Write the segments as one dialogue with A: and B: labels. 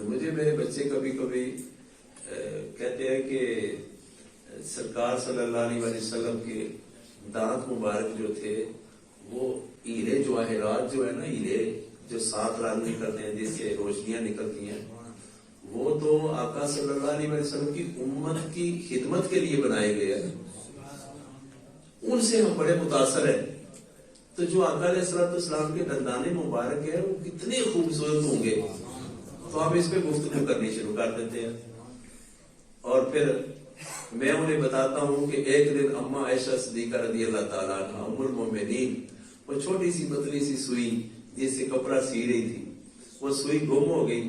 A: تو مجھے میرے بچے کبھی کبھی کہتے ہیں کہ سرکار صلی اللہ علیہ وسلم کے دانت مبارک جو تھے وہ ہیرے جواہرات جو ہے نا، ہیرے جو 7 رنگ نکلتے ہیں جس سے روشنیاں نکلتی ہیں، وہ تو آقا صلی اللہ علیہ وسلم کی امت کی خدمت کے لیے بنائے گئے ہیں، ان سے ہم بڑے متاثر ہیں۔ تو جو آقا علیہ السلام کے دندان مبارک ہے وہ کتنے خوبصورت ہوں گے، تو ہم اس پہ گفتگو کرنی شروع کر دیتے ہیں۔ اور پھر میں انہیں بتاتا ہوں کہ ایک دن اما عائشہ صدیقہ رضی اللہ تعالیٰ عنہا ام المومنین، وہ چھوٹی سی پتلی سی سوئی جس سے کپڑا سی رہی تھی، وہ سوئی گم ہو گئی۔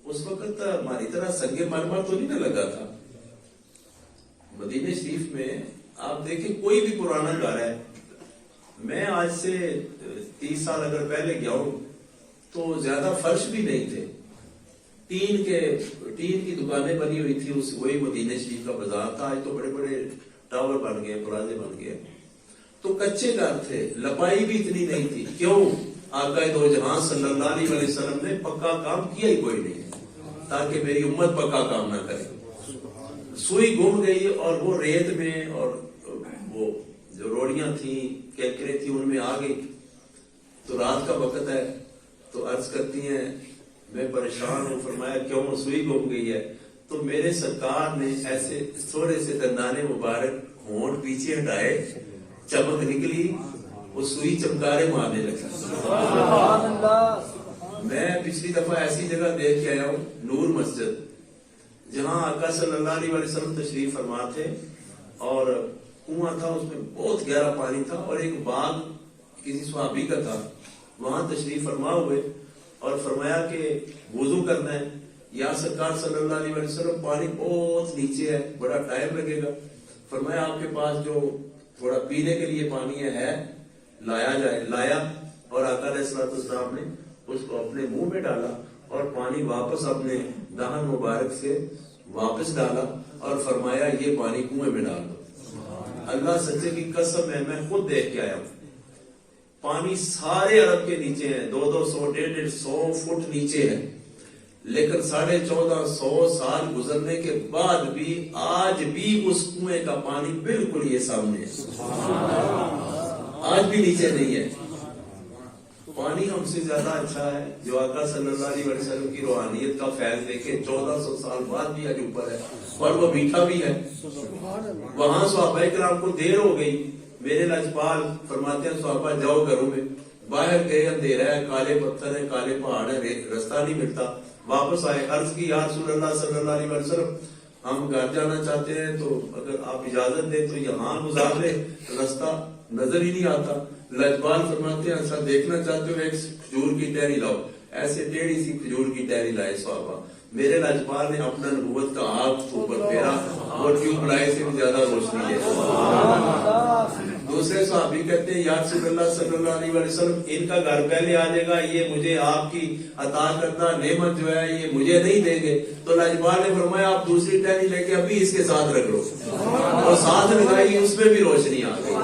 A: اس وقت ہماری طرح سنگ مرمر تو نہیں نہ لگا تھا۔ مدینہ شریف میں آپ دیکھیں کوئی بھی پرانا گھر ہے، میں آج سے 30 سال اگر پہلے گیا ہوں تو زیادہ فرش بھی نہیں تھے، ٹین کی دکانیں بنی ہوئی تھی، وہی مدینہ شریف کا بازار تھا۔ آج تو بڑے بڑے ٹاور بن گئے، پلازے بن گئے، تو کچے گھر تھے، لپائی بھی اتنی نہیں تھی۔ کیوں؟ آقا دو جہاں صلی اللہ علیہ وسلم نے پکا کام کیا ہی کوئی نہیں تاکہ میری امت پکا کام نہ کرے۔ سوئی گم گئی اور وہ ریت میں، اور وہ جو روڑیاں تھیں، کیکرے تھی، ان میں آ گئی۔ تو رات کا وقت ہے تو عرض کرتی ہیں میں پریشان ہوں۔ فرمایا کیوں؟ سوئی گم گئی ہے۔ تو میرے سرکار نے ایسے تھوڑے سے دندانے مبارک ہونٹ پیچھے ہٹائے، چمک نکلی، وہ سوئی چمکارے مارنے لگا۔ میں پچھلی دفعہ ایسی جگہ دیکھ کے آیا ہوں، نور مسجد، جہاں آقا صلی اللہ علیہ وسلم تشریف فرما تھے، اور کنواں تھا، اس میں بہت گہرا پانی تھا، اور ایک باغ کسی صحابی کا تھا، وہاں تشریف فرما ہوئے، اور فرمایا کہ وضو کرنا ہے۔ یا سرکار صلی اللہ علیہ وسلم پانی بہت نیچے ہے، بڑا ٹائم لگے گا۔ فرمایا آپ کے پاس جو تھوڑا پینے کے لیے پانی ہے لایا جائے۔ لایا، اور آقا علیہ السلام نے اس کو اپنے منہ میں ڈالا اور پانی واپس اپنے دہن مبارک سے واپس ڈالا، اور فرمایا یہ پانی کنویں میں ڈال دو۔ اللہ سچے کی قسم ہے، میں خود دیکھ کے آیا ہوں، پانی سارے عرب کے نیچے ہے، 200 150 فٹ نیچے ہے، لیکن 1450 سال گزرنے کے بعد بھی آج بھی اس کنویں کا پانی بالکل یہ سامنے ہے، آج بھی نیچے نہیں ہے۔ پانی ہم سے زیادہ اچھا ہے، جو آقا صلی اللہ علیہ وسلم کی روحانیت کا فیض دیکھے 1400 سال بعد بھی آج اوپر ہے، اور وہ میٹھا بھی ہے۔ وہاں صحابہ کرام کو دیر ہو گئی، میرے لاجپال فرماتے ہیں صحابہ جاؤ گھروں میں، باہر گئے، اندھیرا ہے، کالے پتھر ہے، کالے پہاڑ ہے، رستہ نہیں ملتا۔ واپس آئے، عرض کی یا رسول اللہ صلی اللہ علیہ وسلم ہم گھر جانا چاہتے ہیں، تو اگر آپ اجازت دیں تو یہاں گزار لیں، رستہ نظر ہی نہیں آتا۔ لاجپال فرماتے ہیں ایسا دیکھنا چاہتے ہو ایک کھجور کی ٹہنی لاؤ، ایسے ٹیڑھی سی کھجور کی ٹہنی لائے صحابہ۔ میرے لاجپال نے اپنا نبوت کا آگ اوپر پھیرا، اور ٹیوب لائٹ سے بھی زیادہ روشنی ہے۔ دوسرے صحابی کہتے ہیں یا رسول اللہ صلی اللہ علیہ وسلم ان کا گھر پہلے آ جائے گا، یہ مجھے آپ کی عطا کردہ نعمت جو ہے یہ مجھے نہیں دیں گے۔ تو لاجپال نے فرمایا آپ دوسری ٹہنی لے کے ابھی اس کے ساتھ رکھ لو، اور ساتھ لگائی، اس میں بھی روشنی آ گئی۔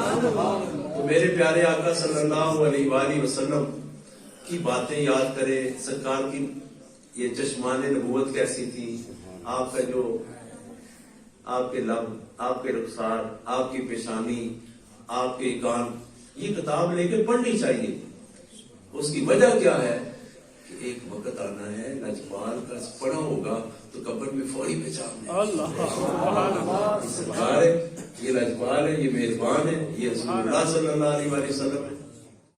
A: تو میرے پیارے آقا صلی اللہ علیہ وآلہ وسلم کی باتیں یاد کریں، سرکار کی یہ چشمان نبوت کیسی تھی، آپ کا جو آپ کے لب، آپ کے رخسار، آپ کی پیشانی، آپ کے کان، یہ کتاب لے کے پڑھنی چاہیے۔ اس کی وجہ کیا ہے کہ ایک وقت آنا ہے لاجپال کا پڑھا ہوگا تو قبر میں فوری پہچان ہے، یہ لاجپال ہے، یہ مہربان ہے، یہ رسول اللہ صلی اللہ علیہ وسلم ہے۔